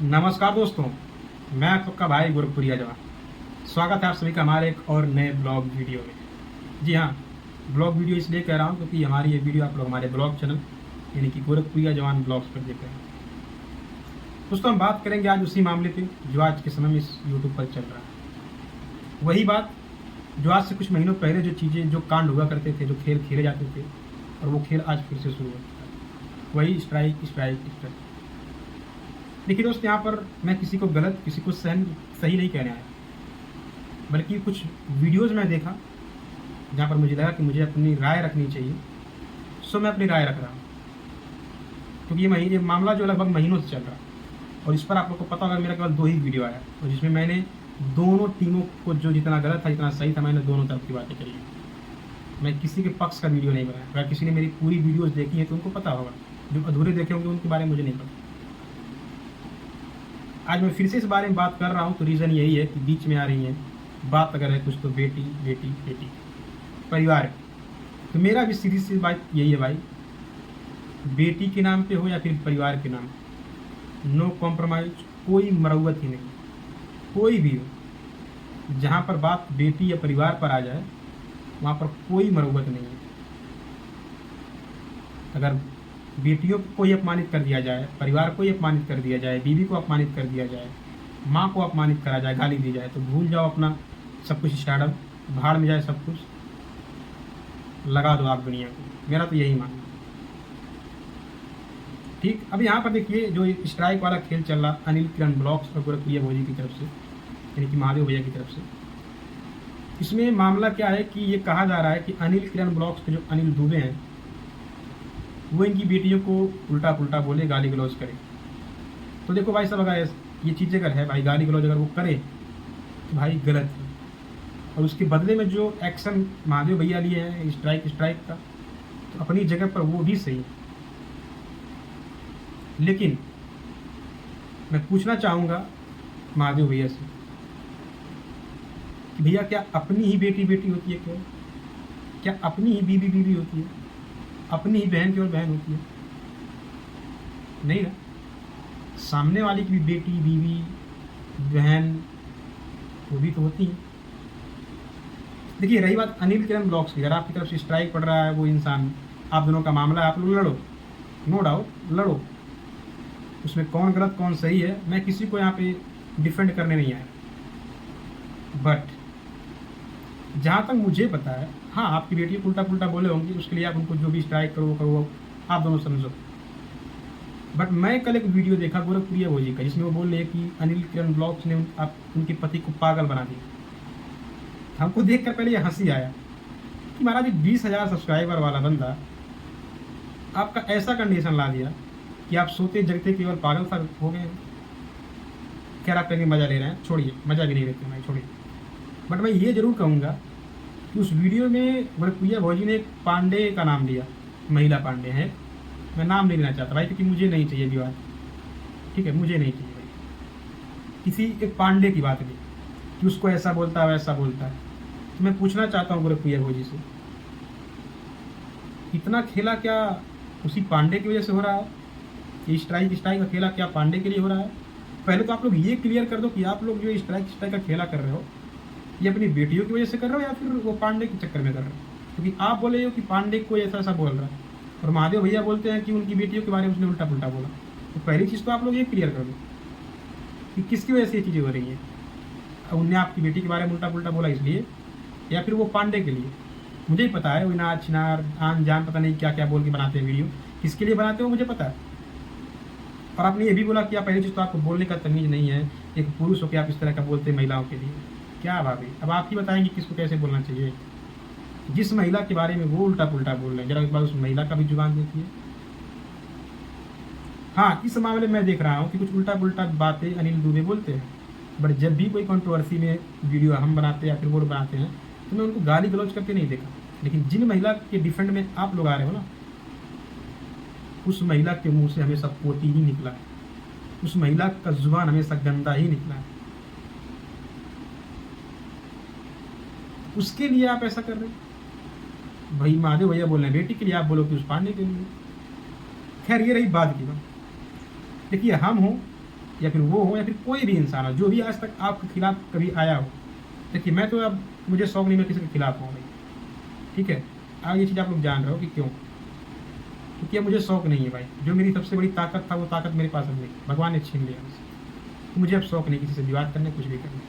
नमस्कार दोस्तों, मैं आपका भाई गोरखपुरिया जवान। स्वागत है आप सभी का हमारे एक और नए ब्लॉग वीडियो में। जी हाँ, ब्लॉग वीडियो इसलिए कह रहा हूँ क्योंकि हमारी ये वीडियो आप लोग हमारे ब्लॉग चैनल यानी कि गोरखपुरिया जवान ब्लॉग्स पर देख रहे हैं। दोस्तों, हम बात करेंगे आज उसी मामले पे जो आज के समय में इस यूट्यूब पर चल रहा है। वही बात जो आज से कुछ महीनों पहले जो चीज़ें जो कांड हुआ करते थे, जो खेल खेले जाते थे, और वो खेल आज फिर से शुरू हो चुका है। वही स्ट्राइक स्ट्राइक स्ट्राइक। देखिए दोस्त, यहाँ पर मैं किसी को गलत, किसी को सही नहीं कहने आया, बल्कि कुछ वीडियोज़ में देखा जहाँ पर मुझे लगा कि मुझे अपनी राय रखनी चाहिए, सो मैं अपनी राय रख रहा हूँ। क्योंकि ये मामला जो लगभग महीनों से चल रहा है, और इस पर आप लोग को पता होगा मेरा केवल 2 ही वीडियो आया, और जिसमें मैंने दोनों टीमों को जो जितना गलत था जितना सही था मैंने दोनों तरफ की बातें करी। मैं किसी के पक्ष का वीडियो नहीं बनाया। अगर किसी ने मेरी पूरी वीडियोज़ देखी है तो उनको पता होगा, जो अधूरे देखे होंगे उनके बारे में मुझे नहीं पता। आज मैं फिर से इस बारे में बात कर रहा हूँ तो रीज़न यही है कि बीच में आ रही है बात, अगर है कुछ तो बेटी बेटी बेटी परिवार। तो मेरा भी सीधी सी बात यही है भाई, बेटी के नाम पे हो या फिर परिवार के नाम, नो कॉम्प्रोमाइज, कोई मरौवत ही नहीं, कोई भी हो। जहाँ पर बात बेटी या परिवार पर आ जाए वहाँ पर कोई मरौवत नहीं है। अगर बेटियों को ही अपमानित कर दिया जाए, परिवार को ही अपमानित कर दिया जाए, बीवी को अपमानित कर दिया जाए, माँ को अपमानित करा जाए, गाली दी जाए, तो भूल जाओ अपना सब कुछ, स्टार्टअप भाड़ में जाए सब कुछ, लगा दो आग दुनिया को। मेरा तो यही मानना है। ठीक, अब यहाँ पर देखिए जो स्ट्राइक वाला खेल चल रहा, अनिल किरण ब्लॉग्स और गोरखप्रिया भोजी की तरफ से, यानी कि महादेव भैया की तरफ से, इसमें मामला क्या है कि ये कहा जा रहा है कि अनिल किरण ब्लॉग्स के जो अनिल दुबे हैं वो इनकी बेटियों को उल्टा पुल्टा बोले, गाली गलौज करे। तो देखो भाई साहब, अगर ये चीज़ अगर है भाई, गाली गलौज अगर वो करे तो भाई गलत है, और उसके बदले में जो एक्शन महादेव भैया लिए हैं स्ट्राइक का, तो अपनी जगह पर वो भी सही है। लेकिन मैं पूछना चाहूँगा महादेव भैया से कि भैया क्या अपनी ही बेटी बेटी होती है? क्या अपनी ही बीवी बीवी होती है? अपनी ही बहन केवल बहन होती है? नहीं ना, सामने वाली की भी बेटी बीवी बहन वो भी तो होती है। देखिए, रही बात अनिल किरण ब्लॉग्स की, अगर आपकी तरफ से स्ट्राइक पड़ रहा है वो इंसान, आप दोनों का मामला है, आप लोग लड़ो, नो डाउट लड़ो, उसमें कौन गलत कौन सही है मैं किसी को यहाँ पे डिफेंड करने नहीं आया। बट जहाँ तक मुझे पता है, हाँ आपकी बेटी को उल्टा पुल्टा बोले होंगे, उसके लिए आप उनको जो भी स्ट्राइक करो आप दोनों समझो। बट मैं कल एक वीडियो देखा गोरखप्रिया भोजी का, जिसमें वो बोल रहे हैं कि अनिल किरण ब्लॉग्स ने आप उनके पति को पागल बना दिया। हमको देख कर पहले ये हंसी आया कि महाराज 20,000 सब्सक्राइबर वाला बंदा आपका ऐसा कंडीशन ला दिया कि आप सोते जगते केवल पागल सा हो गए। खैर, आप कहेंगे मज़ा ले रहे हैं, छोड़िए, मज़ा भी नहीं लेते भाई, छोड़िए। बट मैं ये जरूर कहूँगा कि उस वीडियो में गोरखप्रिया भोजी ने एक पांडे का नाम लिया, महिला पांडे है, मैं नाम नहीं लेना चाहता भाई क्योंकि मुझे नहीं चाहिए विवाद, ठीक है, मुझे नहीं चाहिए भाई। किसी एक पांडे की बात ली कि उसको ऐसा बोलता है वैसा बोलता है। तो मैं पूछना चाहता हूँ गोरखप्रिया भोजी से, इतना खेला क्या उसी पांडे की वजह से हो रहा है? ये स्ट्राइक का खेला क्या पांडे के लिए हो रहा है? पहले तो आप लोग ये क्लियर कर दो कि आप लोग जो स्ट्राइक का खेला कर रहे हो ये अपनी बेटियों की वजह से कर रहे हो या फिर वो पांडे के चक्कर में कर रहे हो? क्योंकि आप बोले हो कि पांडे को ऐसा ऐसा बोल रहा है, और महादेव भैया बोलते हैं कि उनकी बेटियों के बारे में उसने उल्टा पुल्टा बोला। तो पहली चीज़ तो आप लोग ये क्लियर कर दो कि किसकी वजह से ये चीज़ें हो रही हैं। उनने आपकी बेटी के बारे में उल्टा पुल्टा बोला इसलिए, या फिर वो पांडे के लिए? मुझे ही पता है वो नाच छिनार आन जान पता नहीं क्या क्या बोल के बनाते हैं वीडियो, किसके लिए बनाते हो मुझे पता है। और आपने ये भी बोला कि आप पहली चीज़ तो आपको बोलने का तमीज़ नहीं है, एक पुरुष होकर आप इस तरह का बोलते हैं महिलाओं के लिए। क्या भाभी, अब आप ही बताएंगे किसको कैसे बोलना चाहिए? जिस महिला के बारे में वो उल्टा पुल्टा बोल रहे हैं, जरा एक बार उस महिला का भी जुबान देखिए। हाँ, इस मामले में मैं देख रहा हूँ कि कुछ उल्टा पुल्टा बातें अनिल दुबे बोलते हैं, बट जब भी कोई कंट्रोवर्सी में वीडियो हम बनाते हैं या फिर वो बनाते हैं तो मैं उनको गाली गलौज करते नहीं देखा। लेकिन जिन महिला के डिफेंड में आप लोग आ रहे हो ना, उस महिला के मुंह से हमेशा पोती ही निकला है, उस महिला का जुबान हमेशा गंदा ही निकला है। उसके लिए आप ऐसा कर रहे हो भाई? महादेव भैया बोल रहे हैं बेटी के लिए, आप बोलो कि उस पांडे के लिए। खैर, ये रही बात की बात। देखिए, हम हो या फिर वो हो या फिर कोई भी इंसान हो, जो भी आज तक आपके खिलाफ कभी आया हो। देखिए मैं तो अब मुझे शौक नहीं मैं किसी के खिलाफ हूँ भाई, ठीक है। अब ये चीज़ आप लोग जान रहे हो कि क्यों, क्योंकि अब मुझे शौक नहीं है भाई। जो मेरी सबसे बड़ी ताकत था वो ताकत मेरे पास अब नहीं, भगवान ने छीन लिया मुझसे। तो मुझे अब शौक नहीं किसी से विवाद करने, कुछ भी करने,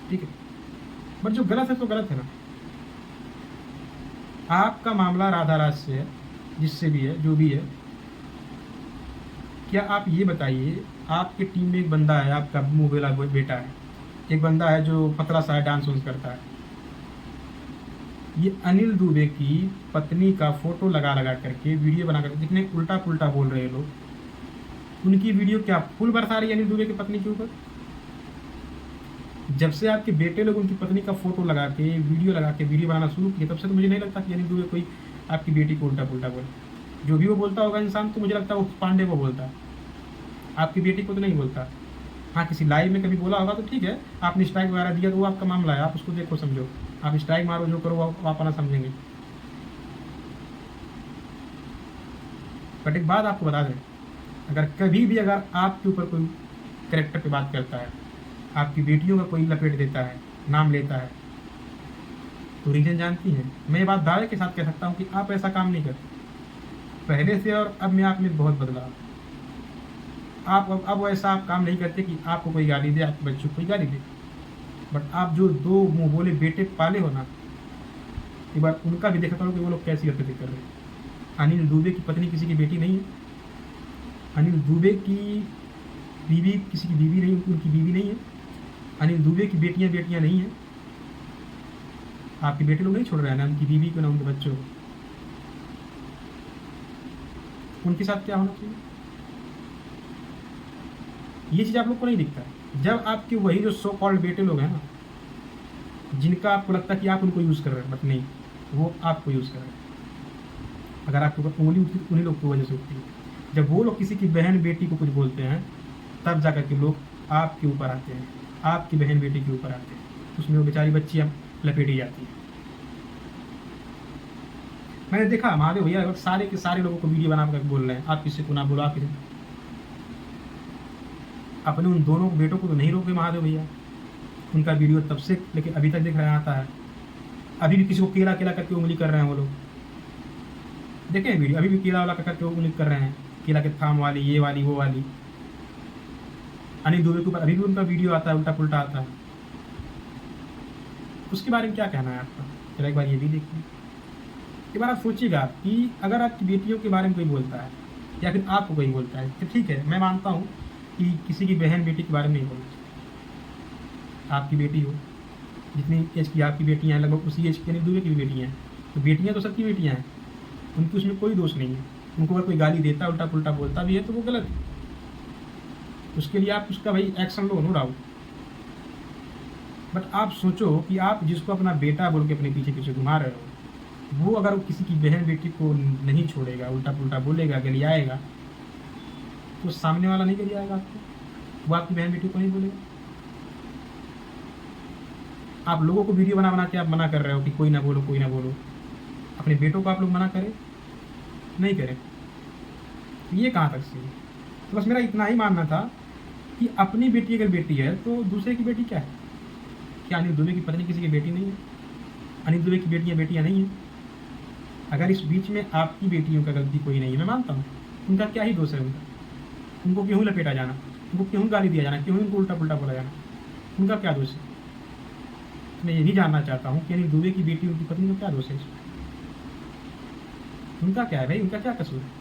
ठीक है। बट जो गलत है तो गलत है ना। आपका मामला राधा राज से है, जिससे भी है, जो भी है, क्या आप ये बताइए, आपके टीम में एक बंदा है, आपका मुँह बेला बेटा है, एक बंदा है जो पतला सा है, डांस वांस करता है। ये अनिल दुबे की पत्नी का फोटो लगा लगा करके वीडियो बना करके, जितने उल्टा पुल्टा बोल रहे हैं लोग, उनकी वीडियो क्या फुल बरसा रही है अनिल दुबे की पत्नी के ऊपर। जब से आपके बेटे लोग उनकी पत्नी का फोटो लगा के वीडियो बनाना शुरू किए, तब से तो मुझे नहीं लगता कि अनिल दुबे कोई आपकी बेटी को उल्टा पुल्टा बोले। जो भी वो बोलता होगा इंसान, तो मुझे लगता है वो पांडे को बोलता है, आपकी बेटी को तो नहीं बोलता। हाँ, किसी लाइव में कभी बोला होगा तो ठीक है, आपने स्ट्राइक वगैरह दिया तो वो आपका मामला है, आप उसको देखो समझो, आप स्ट्राइक मारो जो करो वो आप अपना समझेंगे। बट एक बात आपको बता दें, अगर कभी भी अगर आपके ऊपर कोई कैरेक्टर पे बात करता है, आपकी बेटियों का कोई लपेट देता है, नाम लेता है, तो रीजन जानती हैं। मैं ये बात दावे के साथ कह सकता हूँ कि आप ऐसा काम नहीं करते पहले से, और अब में आप में बहुत बदलाव। आप अब वैसा आप काम नहीं करते कि आपको कोई गाली दे, आपके बच्चों को कोई गाली दे। बट आप जो दो मुंह बोले बेटे पाले हो ना, एक बार उनका भी देखा करो कि वो लोग कैसी हरकतें कर रहे हैं। अनिल दुबे की पत्नी किसी की बेटी नहीं है, अनिल दुबे की बीवी किसी की बीवी नहीं, उनकी बीवी नहीं है। अनिल दुबे की बेटियां नहीं हैं। आपके बेटे लोग नहीं छोड़ रहे हैं ना उनकी बीवी को, ना उनके बच्चों को। उनके साथ क्या होना चाहिए, ये चीज़ आप लोग को नहीं दिखता है। जब आपके वही जो सो कॉल्ड बेटे लोग हैं ना, जिनका आपको लगता है कि आप उनको यूज़ कर रहे हैं, बट नहीं, वो आपको यूज़ कर रहे हैं। अगर आपके ऊपर उंगली उन्हीं लोग की वजह से उठती है। जब वो लोग किसी की बहन बेटी को कुछ बोलते हैं, तब जाकर के लोग आपके ऊपर आते हैं, आपकी बहन बेटी के ऊपर आते हैं, उसमें वो बेचारी बच्चियाँ लपेटी जाती हैं। मैंने देखा महादेव भैया अगर सारे के सारे लोगों को वीडियो बना कर बोल रहे हैं, आप किसी को ना बोलो, आप अपने उन दोनों बेटों को तो नहीं रोके महादेव भैया। उनका वीडियो तब से लेकिन अभी तक देख रहे आता है, अभी भी किसी को केला केला करके उंगली कर रहे हैं वो लोग। देखें वीडियो, अभी भी केला वाला करके उंगली कर रहे हैं, केला के थाम वाली, ये वाली, वो वाली। अनिल दुबे के ऊपर अभी भी उनका वीडियो आता है, उल्टा पुल्टा आता है। उसके बारे में क्या कहना है आपका, जरा एक बार ये भी देखिए। एक बार आप सोचिएगा कि अगर आपकी बेटियों के बारे में कोई बोलता है या फिर आपको कोई बोलता है, तो ठीक है, मैं मानता हूँ कि किसी की बहन बेटी के बारे में नहीं बोलना चाहिए। आपकी बेटी हो, जितनी एज की आपकी बेटियाँ हैं, लगभग उसी एज की अनिल दुबे की भी बेटियाँ हैं, तो बेटियाँ तो सबकी बेटियाँ हैं, उनकी उसमें कोई दोष नहीं है। उनको अगर कोई गाली देता, उल्टा पुल्टा बोलता भी है तो वो गलत है, उसके लिए आप उसका भाई एक्शन लो, नो डाउट। बट आप सोचो कि आप जिसको अपना बेटा बोल के अपने पीछे पीछे घुमा रहे हो, वो अगर किसी की बहन बेटी को नहीं छोड़ेगा, उल्टा पुल्टा बोलेगा, गलियाएगा, तो सामने वाला नहीं गलियाएगा आपको, वो आपकी बहन बेटी को नहीं बोलेगा। आप लोगों को वीडियो बना बना के आप मना कर रहे हो कि कोई ना बोलो, कोई ना बोलो। अपने बेटों को आप लोग मना करें, नहीं करें, ये कहाँ तक सही है। तो बस मेरा इतना ही मानना था कि अपनी बेटी अगर बेटी है तो दूसरे की बेटी क्या है। क्या अनिल दुबे की पत्नी किसी की बेटी नहीं है? अनिल दुबे की बेटियां नहीं हैं। अगर इस बीच में आपकी बेटियों का गलती कोई नहीं है, मैं मानता हूँ, उनका क्या ही दोष है, उनको क्यों लपेटा जाना, उनको क्यों गाली दिया जाना, क्यों उनको उल्टा पुल्टा बोला जाना, उनका क्या दोष है। मैं ये भी जानना चाहता हूँ कि अनिल दुबे की बेटी, उनकी पत्नी का क्या दोष है इसमें, उनका क्या है भाई, उनका क्या कसूर है।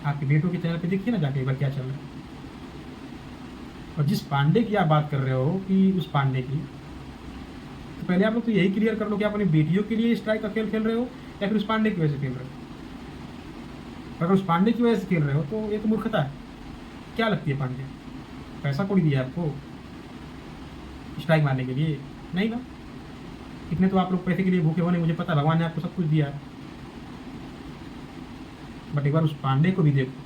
आपके बेटों के चैनल पे देखिए ना जाके एक बार क्या चल रहा है। और जिस पांडे की आप बात कर रहे हो कि उस पांडे की, तो पहले आप लोग तो यही क्लियर कर लो कि आप अपनी बेटियों के लिए स्ट्राइक का खेल खेल रहे हो या फिर उस पांडे की वजह से खेल रहे हो। अगर उस पांडे की वजह से खेल रहे हो तो ये तो मूर्खता है। क्या लगती है पांडे, पैसा कोई दिया आपको स्ट्राइक मारने के लिए? नहीं ना, इतने तो आप लोग पैसे के लिए भूखे होने, मुझे पता, भगवान ने आपको सब कुछ दिया है। बट एक बार उस पांडे को भी देखो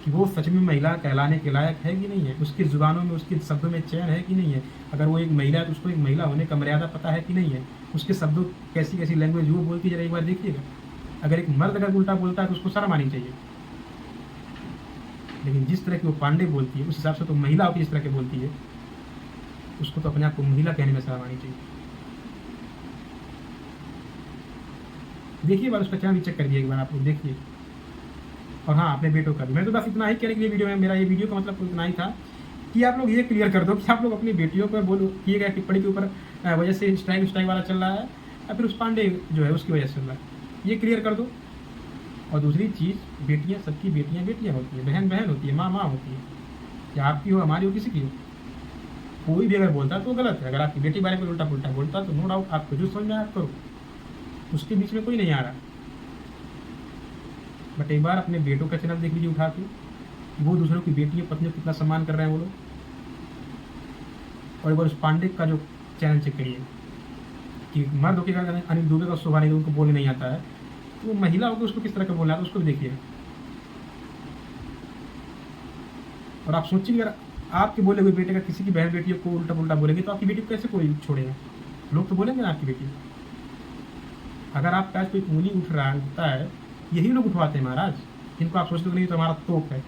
कि वो सच में महिला कहलाने के लायक है कि नहीं है, उसकी जुबानों में, उसके शब्दों में चैन है कि नहीं है। अगर वो एक महिला है तो उसको एक महिला होने का मर्यादा पता है कि नहीं है, उसके शब्दों कैसी कैसी लैंग्वेज वो बोलती है, जरा एक बार देखिएगा। अगर एक मर्द अगर उल्टा बोलता है तो उसको शर्म आनी चाहिए। लेकिन जिस तरह की वो पांडे बोलती है उस हिसाब से तो महिला की जिस तरह की बोलती है उसको तो अपने आप को महिला कहने में शर्म आनी चाहिए। देखिए बार उसका चैनल भी चेक कर दिए एक बार आप लोग देखिए। और हाँ अपने बेटों का भी, मैं तो बस इतना ही कहने के लिए वीडियो में, मेरा ये वीडियो का मतलब इतना ही था कि आप लोग ये क्लियर कर दो कि आप लोग अपनी बेटियों पर बोलो किए गए टिप्पणी के ऊपर वजह से स्ट्राइक वाला चल रहा है या फिर उस पांडे जो है उसकी वजह से चल रहा है, ये क्लियर कर दो। और दूसरी चीज़, बेटियाँ सबकी बेटियाँ बेटियाँ होती है, बहन बहन होती है, माँ माँ होती है, या आपकी हो हमारी हो किसी की हो, कोई भी अगर बोलता है तो गलत है। अगर आपकी बेटी बारे में उल्टा पुल्टा बोलता है तो नो डाउट आपको जो समझ में आप करो, उसके बीच में कोई नहीं आ रहा। बट एक बार अपने बेटों का चैनल देख लीजिए उठा के, वो दूसरों की बेटियों पत्नियों कितना सम्मान कर रहे हैं वो लोग। और एक बार उस पांडे का जो चैनल चेक करिए कि मर्द होकर अगर अनिल दुबे का शोभा नहीं, उनको बोलने नहीं आता है, तो वो महिला होकर उसको किस तरह का बोलना है उसको भी देखिए। और आप सोचिए अगर आपके बोले हुए बेटे का किसी की बहन बेटियों को उल्टा पुल्टा बोलेंगे तो आपकी बेटी को कैसे कोई छोड़ेगा? लोग तो बोलेंगे ना आपकी बेटी। अगर आपके आज कोई उंगली उठ रहा है, उठता है, यही लोग उठवाते हैं महाराज, जिनको आप सोचते हो नहीं तो हमारा तोप है,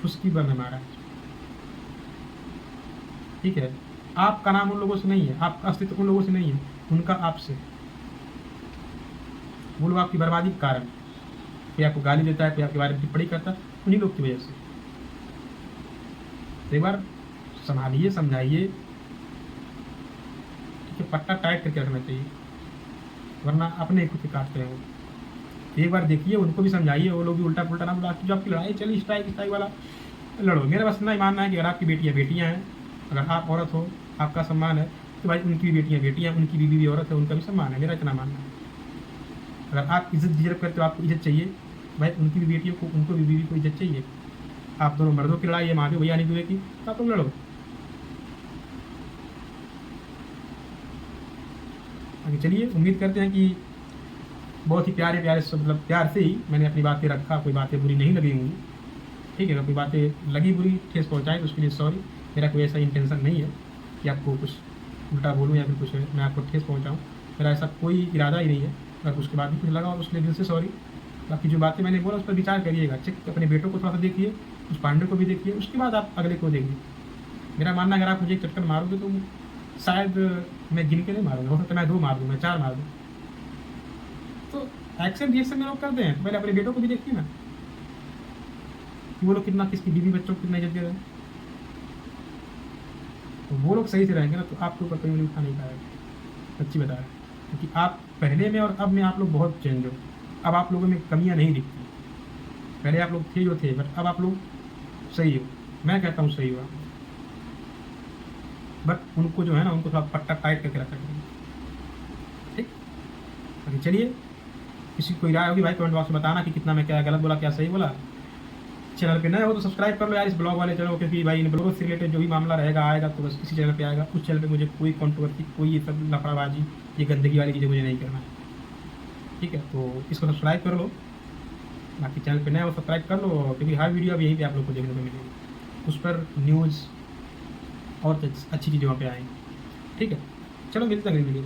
उसकी बन है महाराज। ठीक है, आपका नाम उन लोगों से नहीं है, आपका अस्तित्व उन लोगों से नहीं है, उनका आपसे। वो लोग आपकी बर्बादी के कारण, कोई आपको गाली देता है, कोई आपके बारे में टिप्पणी करता है, उन्हीं लोग की वजह से। एक बार संभालिए, समझाइए, ठीक है, पट्टा टाइट करके रखना चाहिए, वरना अपने खुद काटते हैं वो। एक बार देखिए, उनको भी समझाइए, वो लोग भी उल्टा पुल्टा ना बोला। जो आपकी लड़ाई चली स्ट्राइक वाला लड़ो, मेरा बस इतना ही मानना है कि अगर आपकी बेटियाँ बेटियाँ हैं, अगर आप औरत हो, आपका सम्मान है, तो भाई उनकी भी बेटियाँ बेटियाँ हैं, उनकी बीवी भी औरत है, उनका भी सम्मान है, मेरा इतना मानना है। अगर आप इज्जत डिजर्व करते हो, आपको इज्जत चाहिए, भाई उनकी भी बेटियों को, उनको भी बीवी को इज्जत चाहिए। आप दोनों मर्दों की लड़ाई है, महादेव भैया नहीं दुबे की, तो आप लोग लड़ो। आगे चलिए, उम्मीद करते हैं कि बहुत ही प्यारे प्यारे से, मतलब प्यार से ही मैंने अपनी बातें रखा, कोई बातें बुरी नहीं लगी होंगी। ठीक है, अगर कोई बातें लगी बुरी, ठेस पहुँचाए तो उसके लिए सॉरी। मेरा कोई ऐसा इंटेंशन नहीं है कि आपको कुछ उल्टा बोलूँ या फिर कुछ मैं आपको ठेस पहुँचाऊँ, मेरा ऐसा कोई इरादा ही नहीं है। अगर उसके बाद भी कुछ लगा और उसके लिए दिल से सॉरी। बाकी जो बातें मैंने बोला उस पर विचार करिएगा, चेक अपने बेटों को थोड़ा सा देखिए, उस पांडे को भी देखिए, उसके बाद आप अगले को देखिए। मेरा मानना अगर आप मुझे एक चटकन मारोगे तो शायद मैं गिन के नहीं मारूंगा, हो सकता है मैं 2 मार दूँ, मैं 4 मार दूँ। तो एक्शन रिएक्शन में लोग करते हैं, पहले अपने बेटों को भी देखिए ना कि वो लोग कितना, किसकी बीवी बच्चों को कितना इज्जत दे रहे हैं। तो वो लोग सही से रहेंगे ना तो आपके ऊपर कोई उंगली उठा नहीं पाएगा, सच्ची बता रहा है। क्योंकि आप पहले में और अब में आप लोग बहुत चेंज हो। अब आप लोगों में कमियां नहीं दिखती, पहले आप लोग थे जो थे, बट अब आप लोग सही हो, मैं कहता हूँ सही हो। बट उनको जो है ना, उनको थोड़ा पट्टा टाइट करके रखा करेंगे, ठीक। अभी चलिए, किसी कोई राय होगी भाई कमेंट बॉक्स में बताना कि कितना मैं क्या गलत बोला, क्या सही बोला। चैनल पे नए हो तो सब्सक्राइब कर लो यार इस ब्लॉग वाले चैनल, क्योंकि भाई इन ब्लॉग से रिलेटेड जो भी मामला रहेगा आएगा तो बस इसी चैनल पे आएगा। उस चैनल पे मुझे कोई कंट्रोवर्सी, कोई ये सब लफड़ाबाजी, ये गंदगी वाली चीज़ें मुझे नहीं करना है, ठीक है। तो इसको सब्सक्राइब कर लो, बाकी चैनल पे नए हो सब्सक्राइब कर लो, क्योंकि हर वीडियो अब यहीं पे आप लोग को देखने को मिलेगी, उस पर न्यूज़ और अच्छी चीज़ें वहाँ पे आएंगी, ठीक है। चलो मिलते हैं अगली वीडियो।